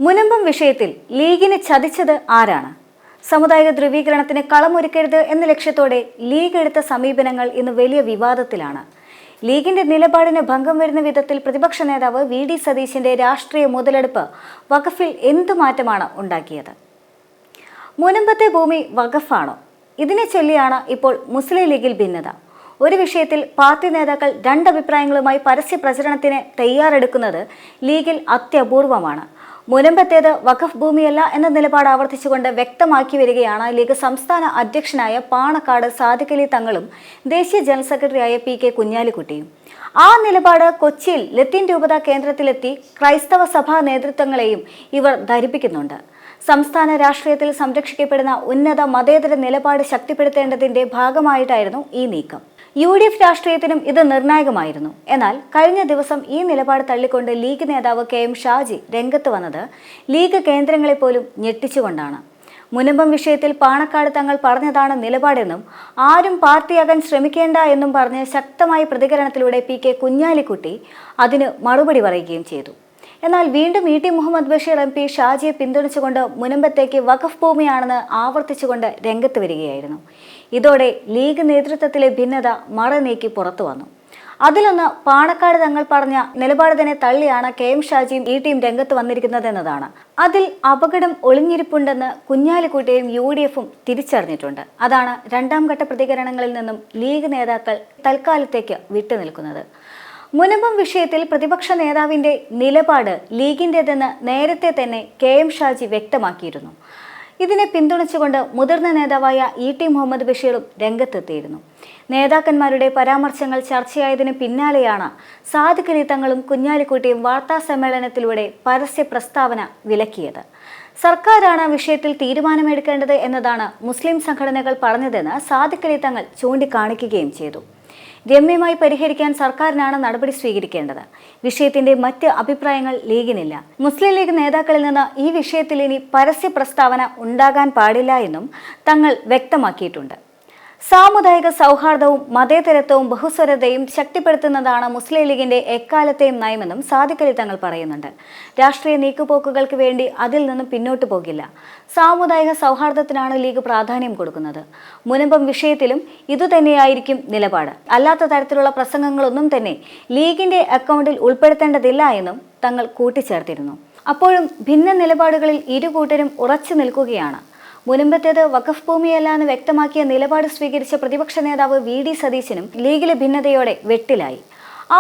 മുനമ്പം വിഷയത്തിൽ ലീഗിനെ ചതിച്ചത് ആരാണ്? സമുദായിക ധ്രുവീകരണത്തിന് കളമൊരുക്കരുത് എന്ന ലക്ഷ്യത്തോടെ ലീഗ് എടുത്ത സമീപനങ്ങൾ ഇന്ന് വലിയ വിവാദത്തിലാണ്. ലീഗിന്റെ നിലപാടിന് ഭംഗം വരുന്ന വിധത്തിൽ പ്രതിപക്ഷ നേതാവ് വി.ഡി. സതീശന്റെ രാഷ്ട്രീയ മുതലെടുപ്പ് വഖഫിൽ എന്തു മാറ്റമാണ് ഉണ്ടാക്കിയത്? മുനമ്പത്തെ ഭൂമി വഖഫാണോ? ഇതിനെ ചൊല്ലിയാണ് ഇപ്പോൾ മുസ്ലിം ലീഗിൽ ഭിന്നത. ഒരു വിഷയത്തിൽ പാർട്ടി നേതാക്കൾ രണ്ടഭിപ്രായങ്ങളുമായി പരസ്യ പ്രചരണത്തിന് തയ്യാറെടുക്കുന്നത് ലീഗിൽ അത്യപൂർവമാണ്. മുനമ്പത്തേത് വഖഫ് ഭൂമിയല്ല എന്ന നിലപാട് ആവർത്തിച്ചുകൊണ്ട് വ്യക്തമാക്കി വരികയാണ് ലീഗ് സംസ്ഥാന അധ്യക്ഷനായ പാണക്കാട് സാദിഖ് അലി തങ്ങളും ദേശീയ ജനറൽ സെക്രട്ടറിയായ പി.കെ. കുഞ്ഞാലിക്കുട്ടിയും. ആ നിലപാട് കൊച്ചിയിൽ ലത്തീൻ രൂപതാ കേന്ദ്രത്തിലെത്തി ക്രൈസ്തവ സഭാ നേതൃത്വങ്ങളെയും ഇവർ ധരിപ്പിക്കുന്നുണ്ട്. സംസ്ഥാന രാഷ്ട്രീയത്തിൽ സംരക്ഷിക്കപ്പെടുന്ന ഉന്നത മതേതര നിലപാട് ശക്തിപ്പെടുത്തേണ്ടതിന്റെ ഭാഗമായിട്ടായിരുന്നു ഈ നീക്കം. UDF രാഷ്ട്രീയത്തിനും ഇത് നിർണായകമായിരുന്നു. എന്നാൽ കഴിഞ്ഞ ദിവസം ഈ നിലപാട് തള്ളിക്കൊണ്ട് ലീഗ് നേതാവ് KM ഷാജി രംഗത്ത് വന്നത് ലീഗ് കേന്ദ്രങ്ങളെ പോലും ഞെട്ടിച്ചുകൊണ്ടാണ്. മുനമ്പം വിഷയത്തിൽ പാണക്കാട് തങ്ങൾ പറഞ്ഞതാണ് നിലപാടെന്നും ആരും പാർട്ടിയാകാൻ ശ്രമിക്കേണ്ട എന്നും പറഞ്ഞ് ശക്തമായ പ്രതികരണത്തിലൂടെ പി.കെ. കുഞ്ഞാലിക്കുട്ടി അതിന് മറുപടി പറയുകയും ചെയ്തു. എന്നാൽ വീണ്ടും ഇ.ടി. മുഹമ്മദ് ബഷീർ MP ഷാജിയെ പിന്തുണച്ചുകൊണ്ട് മുനമ്പത്തേക്ക് വഖഫ് ഭൂമിയാണെന്ന് ആവർത്തിച്ചുകൊണ്ട് രംഗത്ത് വരികയായിരുന്നു. ഇതോടെ ലീഗ് നേതൃത്വത്തിലെ ഭിന്നത മറനീക്കി പുറത്തു വന്നു. അതിലൊന്ന് പാണക്കാട് തങ്ങൾ പറഞ്ഞ നിലപാട് തന്നെ തള്ളിയാണ് KM ഷാജിയും ഇ.ടിയും രംഗത്ത് വന്നിരിക്കുന്നതെന്നതാണ്. അതിൽ അപകടം ഒളിഞ്ഞിരിപ്പുണ്ടെന്ന് കുഞ്ഞാലിക്കുട്ടിയും UDFും തിരിച്ചറിഞ്ഞിട്ടുണ്ട്. അതാണ് രണ്ടാം ഘട്ട പ്രതികരണങ്ങളിൽ നിന്നും ലീഗ് നേതാക്കൾ തൽക്കാലത്തേക്ക് വിട്ടുനിൽക്കുന്നത്. മുനമ്പം വിഷയത്തിൽ പ്രതിപക്ഷ നേതാവിന്റെ നിലപാട് ലീഗിൻ്റെതെന്ന് നേരത്തെ തന്നെ KM ഷാജി വ്യക്തമാക്കിയിരുന്നു. ഇതിനെ പിന്തുണച്ചുകൊണ്ട് മുതിർന്ന നേതാവായ ഇ.ടി. മുഹമ്മദ് ബഷീറും രംഗത്തെത്തിയിരുന്നു. നേതാക്കന്മാരുടെ പരാമർശങ്ങൾ ചർച്ചയായതിനു പിന്നാലെയാണ് സാദിഖ് അലി തങ്ങളും കുഞ്ഞാലിക്കുട്ടിയും വാർത്താ സമ്മേളനത്തിലൂടെ പരസ്യ പ്രസ്താവന വിലക്കിയത്. സർക്കാരാണ് വിഷയത്തിൽ തീരുമാനമെടുക്കേണ്ടത് എന്നതാണ് മുസ്ലിം സംഘടനകൾ പറഞ്ഞതെന്ന് സാദിഖ് അലി തങ്ങൾ ചൂണ്ടിക്കാണിക്കുകയും ചെയ്തു. രമ്യമായി പരിഹരിക്കാൻ സർക്കാരിനാണ് നടപടി സ്വീകരിക്കേണ്ടത്. വിഷയത്തിന്റെ മറ്റ് അഭിപ്രായങ്ങൾ ലീഗിനില്ല. മുസ്ലിം ലീഗ് നേതാക്കളിൽ നിന്ന് ഈ വിഷയത്തിൽ ഇനി പരസ്യ പ്രസ്താവന ഉണ്ടാകാൻ പാടില്ല എന്നും തങ്ങൾ വ്യക്തമാക്കിയിട്ടുണ്ട്. സാമുദായിക സൗഹാർദ്ദവും മതേതരത്വവും ബഹുസ്വരതയും ശക്തിപ്പെടുത്തുന്നതാണ് മുസ്ലിം ലീഗിന്റെ എക്കാലത്തെയും നയമെന്നും സാദിഖ് അലി തങ്ങൾ പറയുന്നുണ്ട്. രാഷ്ട്രീയ നീക്കുപോക്കുകൾക്ക് വേണ്ടി അതിൽ നിന്നും പിന്നോട്ടു പോകില്ല. സാമുദായിക സൗഹാർദ്ദത്തിനാണ് ലീഗ് പ്രാധാന്യം കൊടുക്കുന്നത്. മുനമ്പം വിഷയത്തിലും ഇതുതന്നെയായിരിക്കും നിലപാട്. അല്ലാത്ത തരത്തിലുള്ള പ്രസംഗങ്ങളൊന്നും തന്നെ ലീഗിന്റെ അക്കൗണ്ടിൽ ഉൾപ്പെടുത്തേണ്ടതില്ല എന്നും തങ്ങൾ കൂട്ടിച്ചേർത്തിരുന്നു. അപ്പോഴും ഭിന്ന നിലപാടുകളിൽ ഇരുകൂട്ടരും ഉറച്ചു നിൽക്കുകയാണ്. മുനമ്പത്തേത് വഖഫ് ഭൂമിയല്ല എന്ന് വ്യക്തമാക്കിയ നിലപാട് സ്വീകരിച്ച പ്രതിപക്ഷ നേതാവ് വി.ഡി. സതീശനും ലീഗിലെ ഭിന്നതയോടെ വെട്ടിലായി.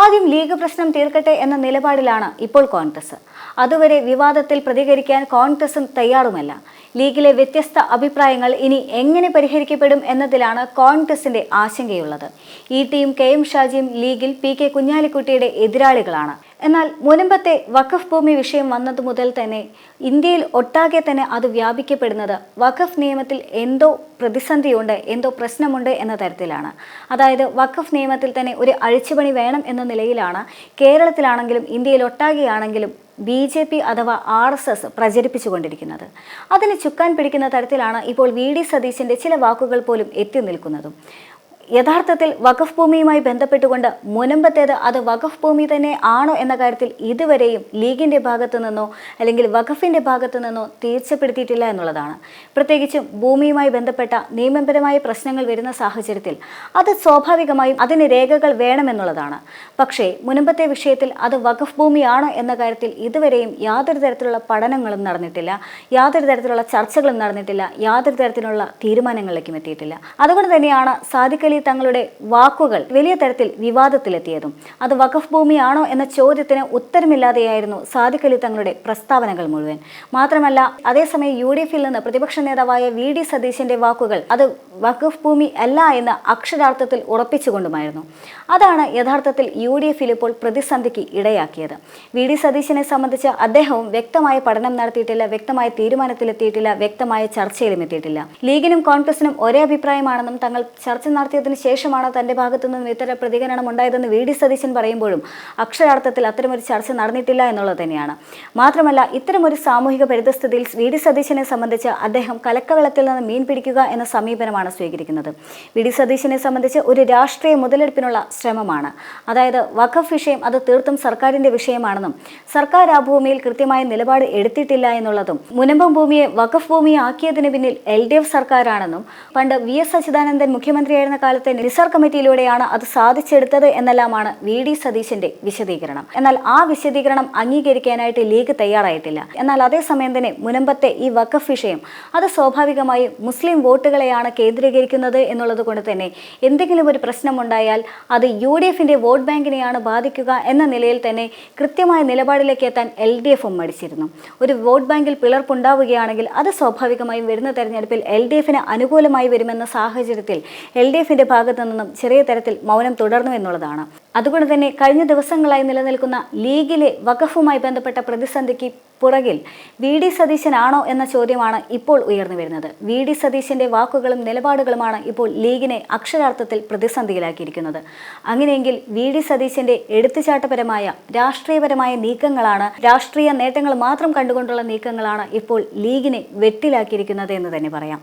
ആദ്യം ലീഗ് പ്രശ്നം തീർക്കട്ടെ എന്ന നിലപാടിലാണ് ഇപ്പോൾ കോൺഗ്രസ്. അതുവരെ വിവാദത്തിൽ പ്രതികരിക്കാൻ കോൺഗ്രസും തയ്യാറുമല്ല. ലീഗിലെ വ്യത്യസ്ത അഭിപ്രായങ്ങൾ ഇനി എങ്ങനെ പരിഹരിക്കപ്പെടും എന്നതിലാണ് കോൺഗ്രസിന്റെ ആശങ്കയുള്ളത്. ഇ.ടിയും KM ഷാജിയും ലീഗിൽ പി.കെ. കുഞ്ഞാലിക്കുട്ടിയുടെ എതിരാളികളാണ്. എന്നാൽ മുനമ്പത്തെ വഖഫ് ഭൂമി വിഷയം വന്നതു മുതൽ തന്നെ ഇന്ത്യയിൽ ഒട്ടാകെ തന്നെ അത് വ്യാപിക്കപ്പെടുന്നത് വഖഫ് നിയമത്തിൽ എന്തോ പ്രതിസന്ധിയുണ്ട്, എന്തോ പ്രശ്നമുണ്ട് എന്ന തരത്തിലാണ്. അതായത് വഖഫ് നിയമത്തിൽ തന്നെ ഒരു അഴിച്ചുപണി വേണം എന്ന നിലയിലാണ് കേരളത്തിലാണെങ്കിലും ഇന്ത്യയിൽ ഒട്ടാകെയാണെങ്കിലും BJP അഥവാ RSS പ്രചരിപ്പിച്ചുകൊണ്ടിരിക്കുന്നത്. അതിന് ചുക്കാൻ പിടിക്കുന്ന തരത്തിലാണ് ഇപ്പോൾ വി.ഡി. സതീശന്റെ ചില വാക്കുകൾ പോലും എത്തി നിൽക്കുന്നതും. യഥാർത്ഥത്തിൽ വഖഫ് ഭൂമിയുമായി ബന്ധപ്പെട്ടുകൊണ്ട് മുനമ്പത്തേത് അത് വഖഫ് ഭൂമി തന്നെ ആണോ എന്ന കാര്യത്തിൽ ഇതുവരെയും ലീഗിന്റെ ഭാഗത്തു നിന്നോ അല്ലെങ്കിൽ വഖഫിന്റെ ഭാഗത്തു നിന്നോ തീർച്ചപ്പെടുത്തിയിട്ടില്ല എന്നുള്ളതാണ്. പ്രത്യേകിച്ചും ഭൂമിയുമായി ബന്ധപ്പെട്ട നിയമപരമായ പ്രശ്നങ്ങൾ വരുന്ന സാഹചര്യത്തിൽ അത് സ്വാഭാവികമായും അതിന് രേഖകൾ വേണമെന്നുള്ളതാണ്. പക്ഷേ മുനമ്പത്തെ വിഷയത്തിൽ അത് വഖഫ് ഭൂമിയാണോ എന്ന കാര്യത്തിൽ ഇതുവരെയും യാതൊരു തരത്തിലുള്ള പഠനങ്ങളും നടന്നിട്ടില്ല, യാതൊരു തരത്തിലുള്ള ചർച്ചകളും നടന്നിട്ടില്ല, യാതൊരു തരത്തിലുള്ള തീരുമാനങ്ങളിലേക്കും എത്തിയിട്ടില്ല. അതുകൊണ്ട് തന്നെയാണ് സാദിഖ് അലി തങ്ങളുടെ വാക്കുകൾ വലിയ തരത്തിൽ വിവാദത്തിലെത്തിയതും. അത് വഖഫ് ഭൂമിയാണോ എന്ന ചോദ്യത്തിന് ഉത്തരമില്ലാതെയായിരുന്നു സാദിഖ് അലി തങ്ങളുടെ പ്രസ്താവനകൾ മുഴുവൻ. മാത്രമല്ല അതേസമയം UDFിൽ നിന്ന് പ്രതിപക്ഷ നേതാവായ വി.ഡി. സതീശന്റെ വാക്കുകൾ അത് വഖഫ് ഭൂമി അല്ല എന്ന് അക്ഷരാർത്ഥത്തിൽ ഉറപ്പിച്ചുകൊണ്ടുമായിരുന്നു. അതാണ് യഥാർത്ഥത്തിൽ UDFിൽ ഇപ്പോൾ പ്രതിസന്ധിക്ക് ഇടയാക്കിയത്. വി.ഡി. സതീശനെ സംബന്ധിച്ച് അദ്ദേഹവും വ്യക്തമായ പഠനം നടത്തിയിട്ടില്ല, വ്യക്തമായ തീരുമാനത്തിലെത്തിയിട്ടില്ല, വ്യക്തമായ ചർച്ചയിലും എത്തിയിട്ടില്ല. ലീഗിനും കോൺഗ്രസിനും ഒരേ അഭിപ്രായമാണെന്നും തങ്ങൾ ചർച്ച നടത്തിയതിന് ശേഷമാണ് തന്റെ ഭാഗത്തു നിന്നും ഇത്തരം പ്രതികരണം ഉണ്ടായതെന്ന് വി.ഡി. സതീശൻ പറയുമ്പോഴും അക്ഷരാർത്ഥത്തിൽ അത്തരമൊരു ചർച്ച നടന്നിട്ടില്ല എന്നുള്ളത് തന്നെയാണ്. മാത്രമല്ല ഇത്തരമൊരു സാമൂഹിക പരിതസ്ഥിതിയിൽ വി.ഡി. സതീശനെ സംബന്ധിച്ച് അദ്ദേഹം കലക്കവെള്ളത്തിൽ നിന്ന് മീൻ പിടിക്കുക എന്ന സമീപനമാണ് നിലപാടാണ് സ്വീകരിക്കുന്നത്. വി.ഡി. സതീശനെ സംബന്ധിച്ച് ഒരു രാഷ്ട്രീയ മുതലെടുപ്പിനുള്ള ശ്രമമാണ്. അതായത് വഖഫ് വിഷയം അത് തീർത്തും സർക്കാരിന്റെ വിഷയമാണെന്നും സർക്കാർ ആ ഭൂമിയിൽ കൃത്യമായ നിലപാട് എടുത്തിട്ടില്ല എന്നുള്ളതും മുനമ്പം ഭൂമിയെ വഖഫ് ഭൂമിയെ ആക്കിയതിന് പിന്നിൽ LDF സർക്കാരാണെന്നും പണ്ട് VS അച്യുതാനന്ദൻ മുഖ്യമന്ത്രിയായിരുന്ന കാലത്തെ നിസാർ കമ്മിറ്റിയിലൂടെയാണ് അത് സാധിച്ചെടുത്തത് എന്നെല്ലാമാണ് വി.ഡി. സതീശന്റെ വിശദീകരണം. എന്നാൽ ആ വിശദീകരണം അംഗീകരിക്കാനായിട്ട് ലീഗ് തയ്യാറായിട്ടില്ല. എന്നാൽ അതേസമയം തന്നെ മുനമ്പത്തെ ഈ വഖഫ് വിഷയം അത് സ്വാഭാവികമായും മുസ്ലിം വോട്ടുകളെയാണ് കേന്ദ്രീകരിക്കുന്നത് എന്നുള്ളത് കൊണ്ട് തന്നെ എന്തെങ്കിലും ഒരു പ്രശ്നമുണ്ടായാൽ അത് UDFന്റെ വോട്ട് ബാങ്കിനെയാണ് ബാധിക്കുക എന്ന നിലയിൽ തന്നെ കൃത്യമായ നിലപാടിലേക്ക് എത്താൻ LDFും മടിച്ചിരുന്നു. ഒരു വോട്ട് ബാങ്കിൽ പിളർപ്പുണ്ടാവുകയാണെങ്കിൽ അത് സ്വാഭാവികമായും വരുന്ന തെരഞ്ഞെടുപ്പിൽ LDFന് അനുകൂലമായി വരുമെന്ന സാഹചര്യത്തിൽ LDFന്റെ ഭാഗത്തു നിന്നും ചെറിയ തരത്തിൽ മൗനം തുടർന്നു എന്നുള്ളതാണ്. അതുകൊണ്ട് തന്നെ കഴിഞ്ഞ ദിവസങ്ങളായി നിലനിൽക്കുന്ന ലീഗിലെ വഖഫുമായി ബന്ധപ്പെട്ട പ്രതിസന്ധിക്ക് പുറകിൽ വി.ഡി. സതീശനാണോ എന്ന ചോദ്യമാണ് ഇപ്പോൾ ഉയർന്നു വരുന്നത്. വി.ഡി. സതീശന്റെ വാക്കുകളും നിലപാടുകളുമാണ് ഇപ്പോൾ ലീഗിനെ അക്ഷരാർത്ഥത്തിൽ പ്രതിസന്ധിയിലാക്കിയിരിക്കുന്നത്. അങ്ങനെയെങ്കിൽ വി.ഡി. സതീശന്റെ എടുത്തുചാട്ടപരമായ രാഷ്ട്രീയപരമായ നീക്കങ്ങളാണ്, രാഷ്ട്രീയ നേട്ടങ്ങൾ മാത്രം കണ്ടുകൊണ്ടുള്ള നീക്കങ്ങളാണ് ഇപ്പോൾ ലീഗിനെ വെട്ടിലാക്കിയിരിക്കുന്നത് എന്ന് തന്നെ പറയാം.